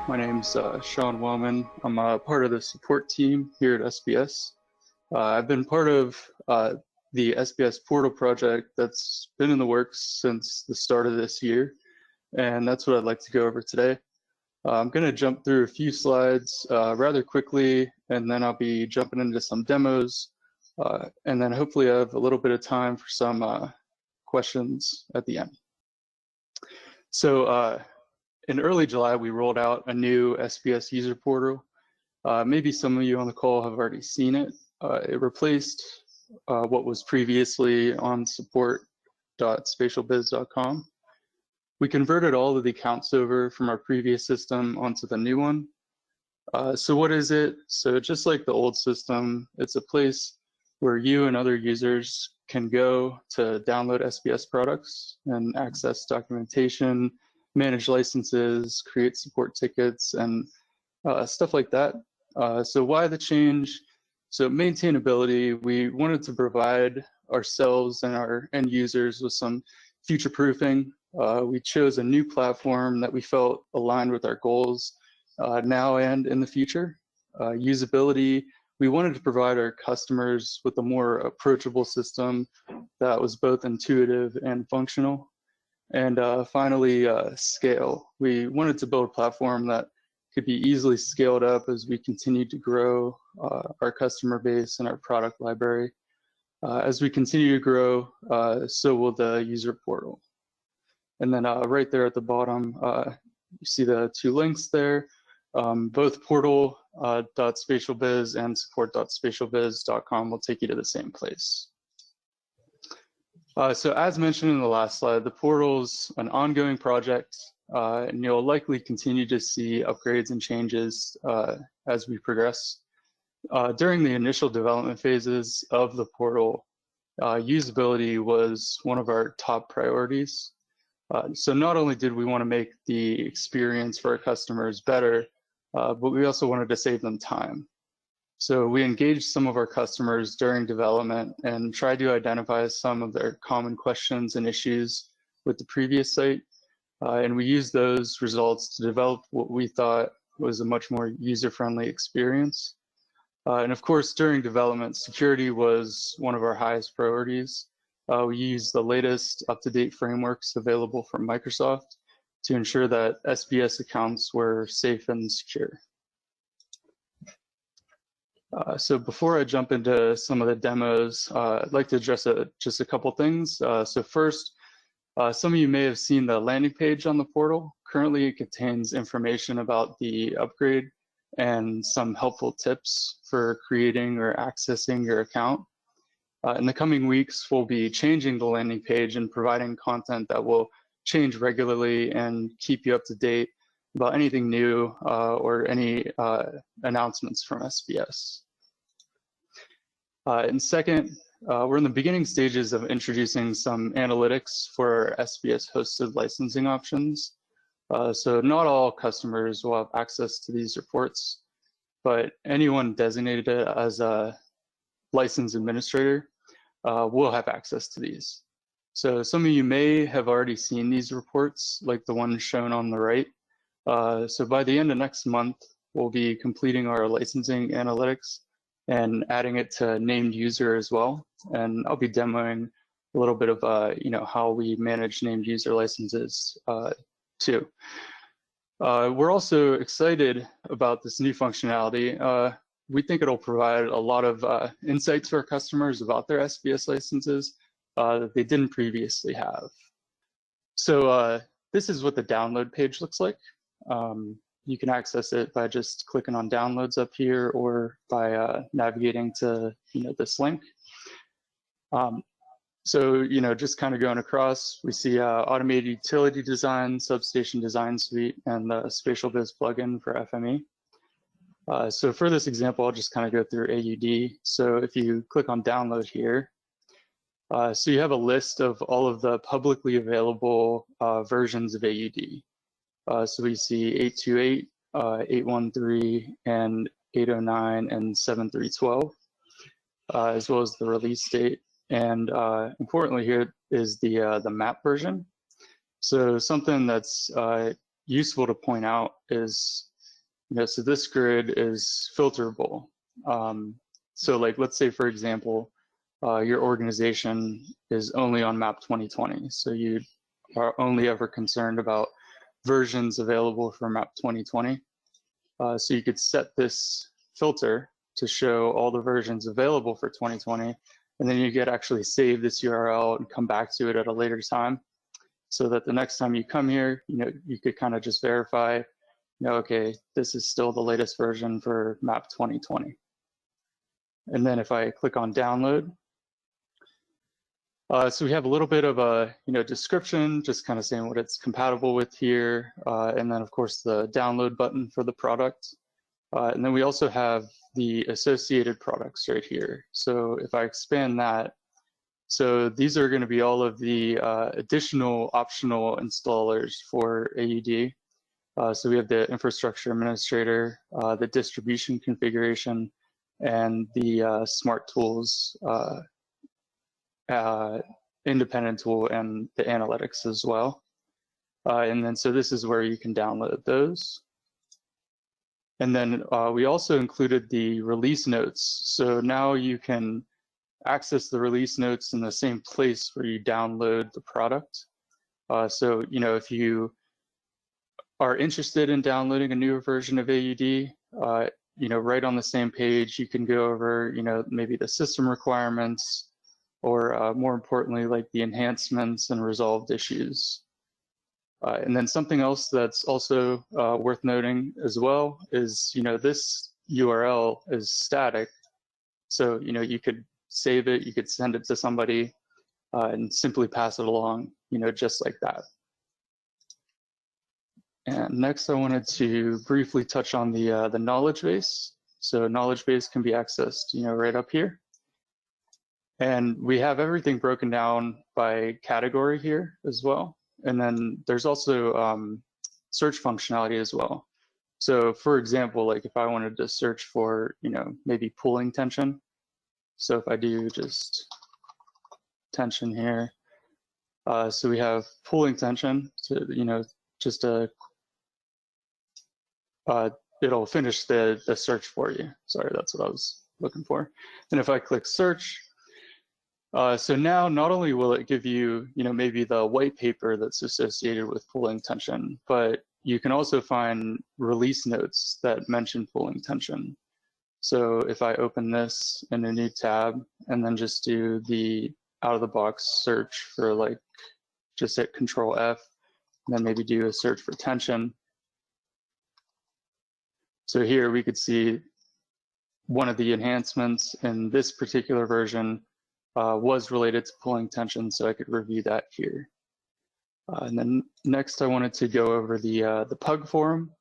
My name's Sean Wellman. I'm a part of the support team here at SBS. I've been part of the SBS Portal project that's been in the works since the start of this year, and that's what I'd like to go over today. I'm going to jump through a few slides rather quickly, and then I'll be jumping into some demos, and then hopefully I have a little bit of time for some questions at the end. So in early July, we rolled out a new SBS user portal. Maybe some of you on the call have already seen it. It replaced what was previously on support.spatialbiz.com. We converted all of the accounts over from our previous system onto the new one. So what is it? So just like the old system, it's a place where you and other users can go to download SBS products and access documentation, manage licenses, create support tickets, and stuff like that. So why the change? So maintainability, we wanted to provide ourselves and our end users with some future proofing. We chose a new platform that we felt aligned with our goals now and in the future. Usability, we wanted to provide our customers with a more approachable system that was both intuitive and functional. And finally, scale. We wanted to build a platform that could be easily scaled up as we continue to grow our customer base and our product library. As we continue to grow, so will the user portal. And then right there at the bottom, you see the two links there. Both portal.spatialbiz and support.spatialbiz.com will take you to the same place. So as mentioned in the last slide, the portal's an ongoing project, and you'll likely continue to see upgrades and changes as we progress. During the initial development phases of the portal, usability was one of our top priorities. So not only did we want to make the experience for our customers better, but we also wanted to save them time. So we engaged some of our customers during development and tried to identify some of their common questions and issues with the previous site. And we used those results to develop what we thought was a much more user-friendly experience. And of course, during development, security was one of our highest priorities. We used the latest up-to-date frameworks available from Microsoft to ensure that SBS accounts were safe and secure. So before I jump into some of the demos, I'd like to address just a couple things. So first, some of you may have seen the landing page on the portal. Currently, it contains information about the upgrade and some helpful tips for creating or accessing your account. In the coming weeks, we'll be changing the landing page and providing content that will change regularly and keep you up to date about anything new or any announcements from SBS. And second, we're in the beginning stages of introducing some analytics for SBS hosted licensing options. So not all customers will have access to these reports, but anyone designated as a license administrator will have access to these. So some of you may have already seen these reports, like the one shown on the right. So by the end of next month, we'll be completing our licensing analytics and adding it to named user as well. And I'll be demoing a little bit of how we manage named user licenses too. We're also excited about this new functionality. We think it'll provide a lot of insight to our customers about their SBS licenses that they didn't previously have. So this is what the download page looks like. You can access it by just clicking on downloads up here or by navigating to this link. So just kind of going across, we see automated utility design, substation design suite, and the SpatialBiz plugin for FME. So for this example, I'll just kind of go through AUD. So if you click on download here, so you have a list of all of the publicly available versions of AUD. So we see 828, 813, and 809, and 7312, as well as the release date. And importantly here is the map version. So something that's useful to point out is So this grid is filterable. So like, let's say, for example, your organization is only on map 2020. So you are only ever concerned about versions available for map 2020. So you could set this filter to show all the versions available for 2020, and then you could actually save this URL and come back to it at a later time, so that the next time you come here, you could kind of just verify, okay, this is still the latest version for map 2020. And then if I click on download, so we have a little bit of a description, just kind of saying what it's compatible with here, and then of course the download button for the product, and then we also have the associated products right here. So if I expand that, so these are going to be all of the additional optional installers for AUD. So we have the infrastructure administrator, the distribution configuration, and the smart tools independent tool, and the analytics as well. And then so this is where you can download those. And then we also included the release notes. So now you can access the release notes in the same place where you download the product. So if you are interested in downloading a newer version of AUD, right on the same page, you can go over maybe the system requirements, or more importantly, like the enhancements and resolved issues. And then something else that's also worth noting as well is, this URL is static. So, you could save it, you could send it to somebody and simply pass it along, just like that. And next, I wanted to briefly touch on the knowledge base. So knowledge base can be accessed, right up here. And we have everything broken down by category here as well. And then there's also search functionality as well. So for example, like if I wanted to search for, maybe pooling tension. So if I do just tension here, so we have pooling tension, so, just it'll finish the search for you. Sorry, that's what I was looking for. And if I click search, so now not only will it give you, maybe the white paper that's associated with pooling tension, but you can also find release notes that mention pooling tension. So if I open this in a new tab and then just do the out-of-the-box search for, like, just hit Control F, and then maybe do a search for tension. So here we could see one of the enhancements in this particular version was related to pooling tension, so I could review that here. And then next I wanted to go over the PUG Form.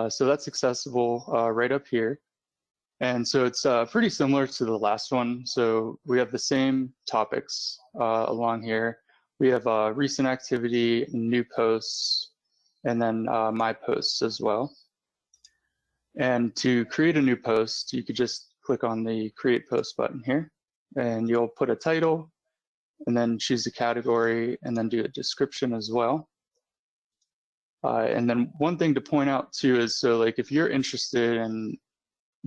So that's accessible right up here. And so it's pretty similar to the last one. So we have the same topics along here. We have recent activity, new posts, and then my posts as well. And to create a new post, you could just click on the Create Post button here, and you'll put a title, and then choose a category, and then do a description as well. And then one thing to point out too is, so like if you're interested in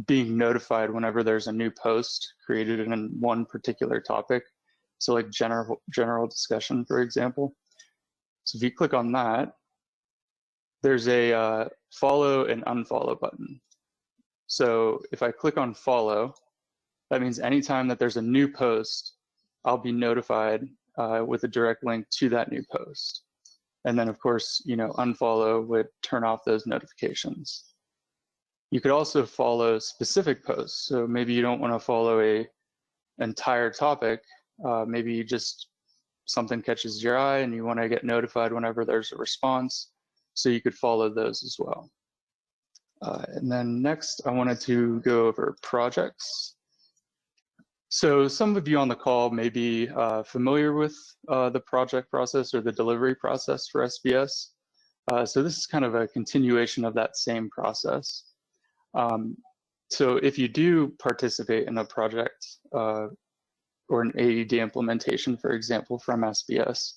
being notified whenever there's a new post created in one particular topic, so like general discussion, for example. So if you click on that, there's a follow and unfollow button. So if I click on follow, that means anytime that there's a new post, I'll be notified with a direct link to that new post. And then of course, unfollow would turn off those notifications. You could also follow specific posts. So maybe you don't want to follow an entire topic. Maybe just something catches your eye and you want to get notified whenever there's a response. So you could follow those as well. And then next, I wanted to go over projects. So some of you on the call may be familiar with the project process or the delivery process for SBS. So this is kind of a continuation of that same process. So if you do participate in a project or an AUD implementation, for example, from SBS,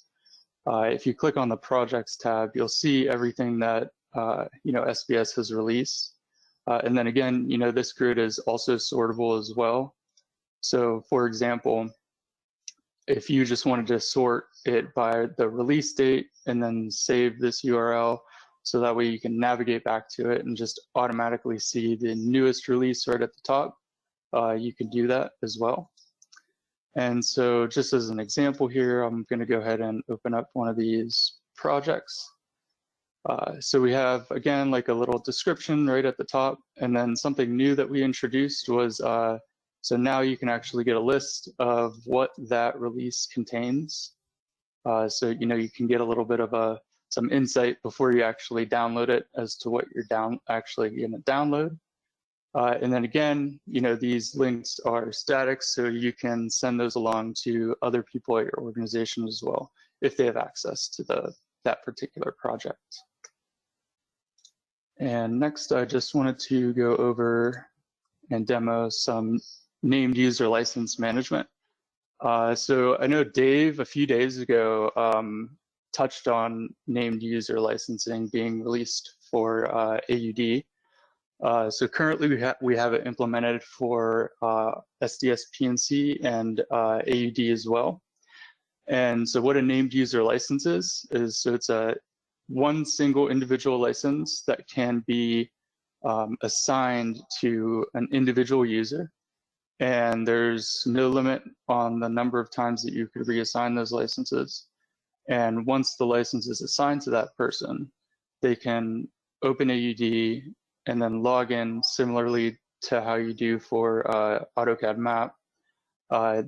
if you click on the projects tab, you'll see everything that SBS has released. And then again, this grid is also sortable as well. So for example, if you just wanted to sort it by the release date and then save this URL, so that way you can navigate back to it and just automatically see the newest release right at the top, you can do that as well. And so just as an example here, I'm going to go ahead and open up one of these projects. So we have, again, like a little description right at the top, and then something new that we introduced was, so now you can actually get a list of what that release contains. So, you can get a little bit of some insight before you actually download it as to what you're actually going to download. And then again, these links are static, so you can send those along to other people at your organization as well, if they have access to that particular project. And next, I just wanted to go over and demo some named user license management. So I know Dave, a few days ago, touched on named user licensing being released for AUD. So currently we have it implemented for SDS PNC and AUD as well. And so what a named user license is so it's one single individual license that can be assigned to an individual user. And there's no limit on the number of times that you could reassign those licenses. And once the license is assigned to that person, they can open AUD and then log in similarly to how you do for AutoCAD map.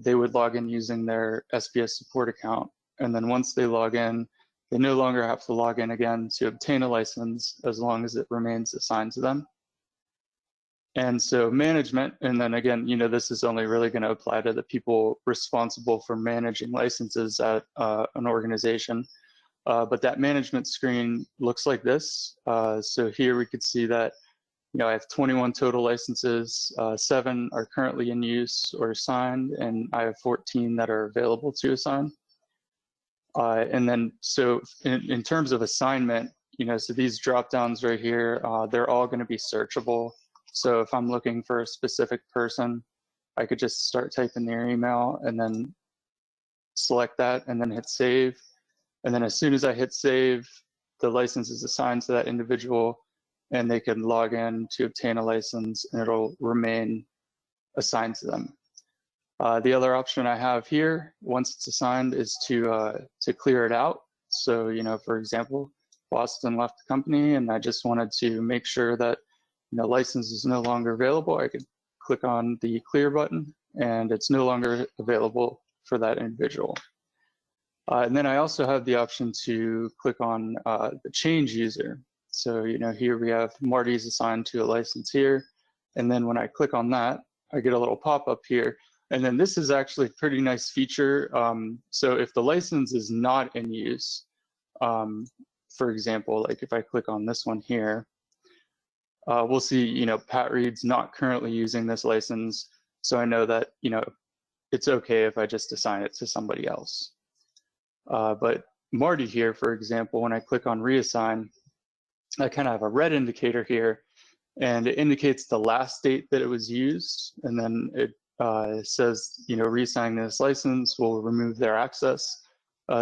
They would log in using their SBS support account. And then once they log in, they no longer have to log in again to obtain a license as long as it remains assigned to them. And so management, and then again, this is only really going to apply to the people responsible for managing licenses at an organization. But that management screen looks like this. So here we could see that, I have 21 total licenses, 7 are currently in use or assigned, and I have 14 that are available to assign. And then, so in terms of assignment, so these drop downs right here, they're all going to be searchable. So if I'm looking for a specific person, I could just start typing their email and then select that and then hit save. And then as soon as I hit save, the license is assigned to that individual and they can log in to obtain a license and it'll remain assigned to them. The other option I have here, once it's assigned, is to clear it out. So, for example, Boston left the company and I just wanted to make sure that license is no longer available. I could click on the clear button and it's no longer available for that individual. And then I also have the option to click on the change user. So, here we have Marty's assigned to a license here. And then when I click on that, I get a little pop-up here. And then this is actually a pretty nice feature. So if the license is not in use, for example, like if I click on this one here, we'll see, Pat Reed's not currently using this license. So I know that, it's okay if I just assign it to somebody else. But Marty here, for example, when I click on reassign, I kind of have a red indicator here and it indicates the last date that it was used. And then it says, reassigning this license will remove their access.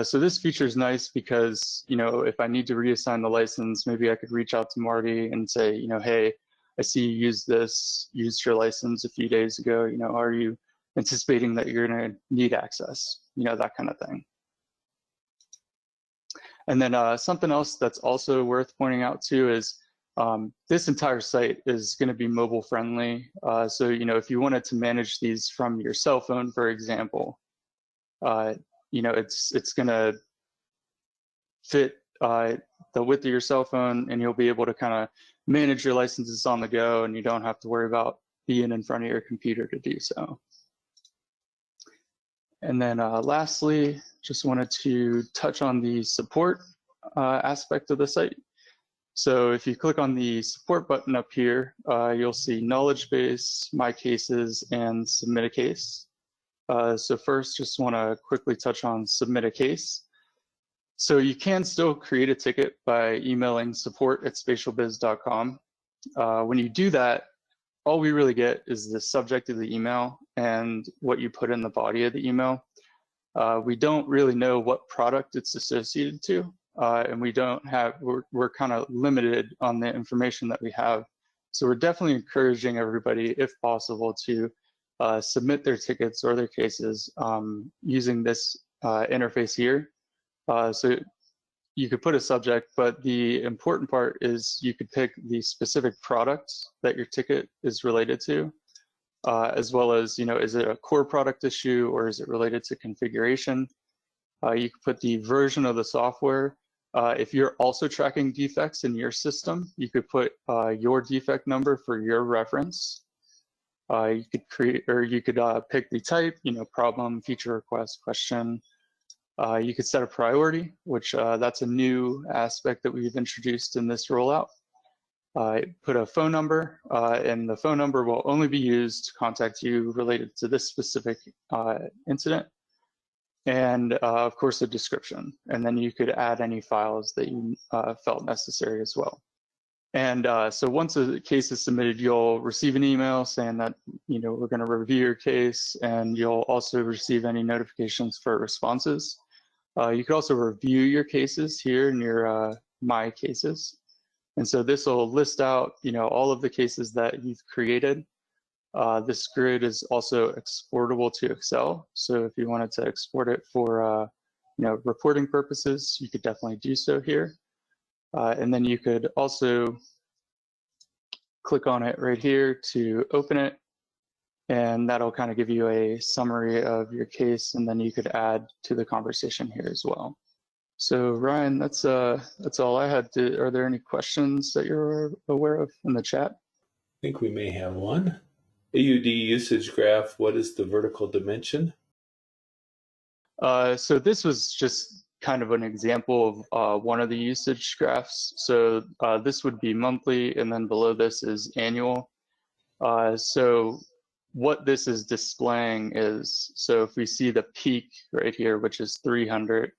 So this feature is nice because, if I need to reassign the license, maybe I could reach out to Marty and say, hey, I see you used your license a few days ago. Are you anticipating that you're going to need access? That kind of thing. And then something else that's also worth pointing out too is this entire site is going to be mobile friendly. So, if you wanted to manage these from your cell phone, for example, it's going to fit the width of your cell phone and you'll be able to kind of manage your licenses on the go and you don't have to worry about being in front of your computer to do so. And then lastly, just wanted to touch on the support aspect of the site. So if you click on the support button up here, you'll see knowledge base, my cases, and submit a case. So first, just want to quickly touch on submit a case. So you can still create a ticket by emailing support@spatialbiz.com. when you do that, all we really get is the subject of the email and what you put in the body of the email. We don't really know what product it's associated to, and we're kind of limited on the information that we have. So we're definitely encouraging everybody, if possible, to submit their tickets or their cases using this interface here. So you could put a subject, but the important part is you could pick the specific product that your ticket is related to, as well as, is it a core product issue or is it related to configuration? You could put the version of the software. If you're also tracking defects in your system, you could put your defect number for your reference. You could pick the type, problem, feature request, question. You could set a priority, which that's a new aspect that we've introduced in this rollout. Put a phone number, and the phone number will only be used to contact you related to this specific incident. And of course, a description. And then you could add any files that you felt necessary as well. And so once a case is submitted, you'll receive an email saying that, we're going to review your case, and you'll also receive any notifications for responses. You could also review your cases here in your My Cases. And so this will list out, all of the cases that you've created. This grid is also exportable to Excel. So if you wanted to export it for, reporting purposes, you could definitely do so here. And then you could also click on it right here to open it. And that'll kind of give you a summary of your case, and then you could add to the conversation here as well. So Ryan, that's all I had. Are there any questions that you're aware of in the chat? I think we may have one. AUD usage graph, what is the vertical dimension? So this was just kind of an example of one of the usage graphs. So this would be monthly, and then below this is annual. So what this is displaying is, so if we see the peak right here, which is 300,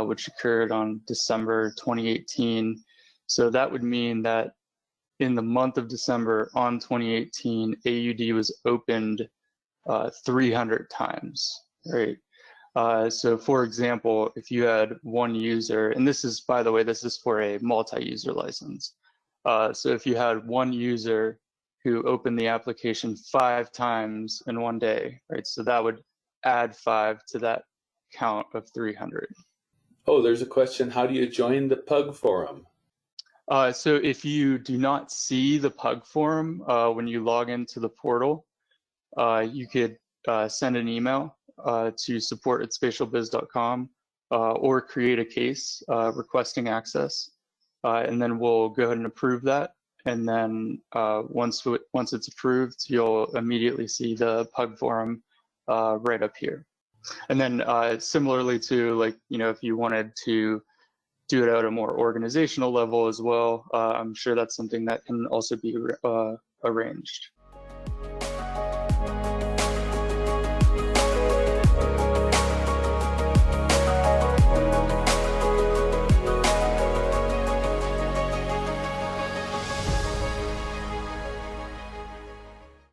which occurred on December 2018. So that would mean that in the month of December on 2018, AUD was opened 300 times, right? So for example, if you had one user, and this is, by the way, this is for a multi-user license. So if you had one user who opened the application 5 times in one day, right? So that would add 5 to that count of 300. Oh, there's a question. How do you join the PUG forum? So if you do not see the PUG forum when you log into the portal, you could send an email to support@spatialbiz.com or create a case requesting access, and then we'll go ahead and approve that. And then once it's approved, you'll immediately see the PUG forum right up here. And then similarly to, like, if you wanted to do it at a more organizational level as well, I'm sure that's something that can also be arranged.